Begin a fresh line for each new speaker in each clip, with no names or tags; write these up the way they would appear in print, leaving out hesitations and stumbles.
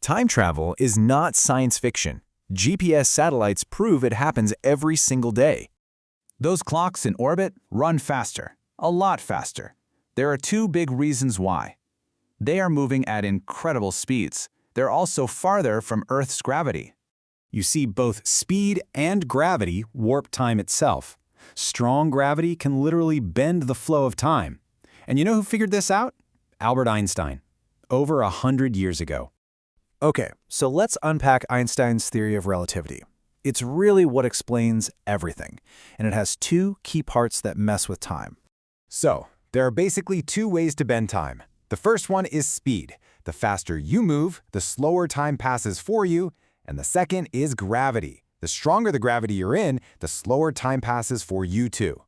Time travel is not science fiction. GPS satellites prove it happens every single day.
Those clocks in orbit run faster, a lot faster. There are two big reasons why. They are moving at incredible speeds. They're also farther from Earth's gravity.
You see, both speed and gravity warp time itself. Strong gravity can literally bend the flow of time. And you know who figured this out? Albert Einstein, over 100 years ago.
Okay, so let's unpack Einstein's theory of relativity. It's really what explains everything, and it has two key parts that mess with time.
So, there are basically two ways to bend time. The first one is speed. The faster you move, the slower time passes for you. And the second is gravity. The stronger the gravity you're in, the slower time passes for you too.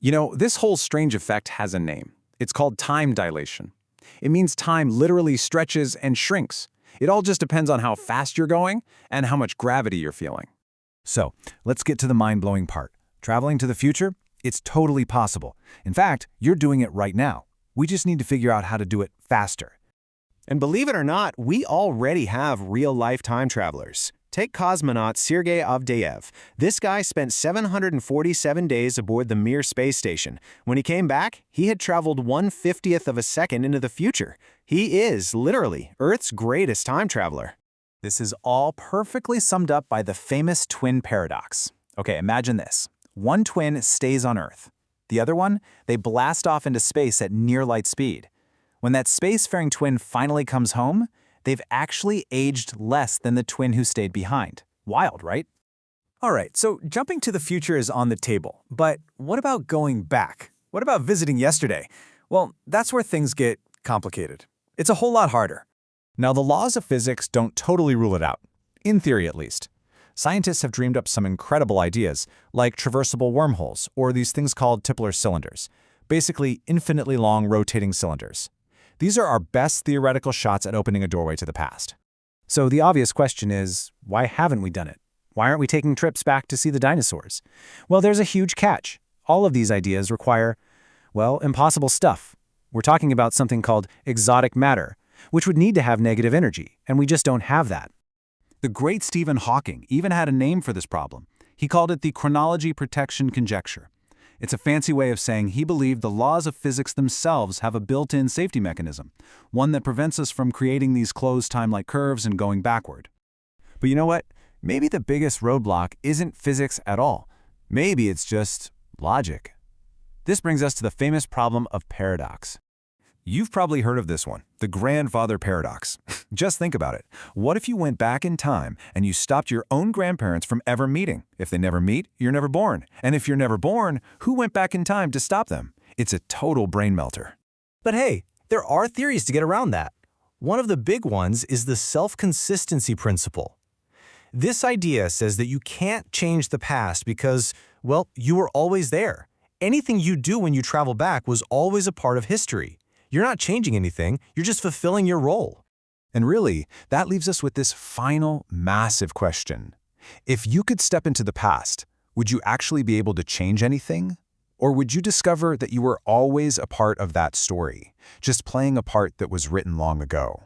You know, this whole strange effect has a name. It's called time dilation. It means time literally stretches and shrinks. It all just depends on how fast you're going and how much gravity you're feeling.
So, let's get to the mind-blowing part. Traveling to the future? It's totally possible. In fact, you're doing it right now. We just need to figure out how to do it faster.
And believe it or not, we already have real-life time travelers. Take cosmonaut Sergei Avdeyev. This guy spent 747 days aboard the Mir space station. When he came back, he had traveled 1/50th of a second into the future. He is, literally, Earth's greatest time traveler.
This is all perfectly summed up by the famous twin paradox. Okay, imagine this. One twin stays on Earth. The other one, they blast off into space at near light speed. When that spacefaring twin finally comes home, they've actually aged less than the twin who stayed behind. Wild, right?
All right, so jumping to the future is on the table. But what about going back? What about visiting yesterday? Well, that's where things get complicated. It's a whole lot harder. Now, the laws of physics don't totally rule it out, in theory at least. Scientists have dreamed up some incredible ideas, like traversable wormholes or these things called Tipler cylinders, basically infinitely long rotating cylinders. These are our best theoretical shots at opening a doorway to the past. So the obvious question is, why haven't we done it? Why aren't we taking trips back to see the dinosaurs? Well, there's a huge catch. All of these ideas require, well, impossible stuff. We're talking about something called exotic matter, which would need to have negative energy, and we just don't have that.
The great Stephen Hawking even had a name for this problem. He called it the chronology protection conjecture. It's a fancy way of saying he believed the laws of physics themselves have a built-in safety mechanism, one that prevents us from creating these closed time-like curves and going backward. But you know what? Maybe the biggest roadblock isn't physics at all. Maybe it's just logic. This brings us to the famous problem of paradox. You've probably heard of this one, the grandfather paradox. Just think about it. What if you went back in time and you stopped your own grandparents from ever meeting? If they never meet, you're never born. And if you're never born, who went back in time to stop them? It's a total brain melter.
But hey, there are theories to get around that. One of the big ones is the self-consistency principle. This idea says that you can't change the past because, well, you were always there. Anything you do when you travel back was always a part of history. You're not changing anything, you're just fulfilling your role.
And really, that leaves us with this final, massive question. If you could step into the past, would you actually be able to change anything? Or would you discover that you were always a part of that story, just playing a part that was written long ago?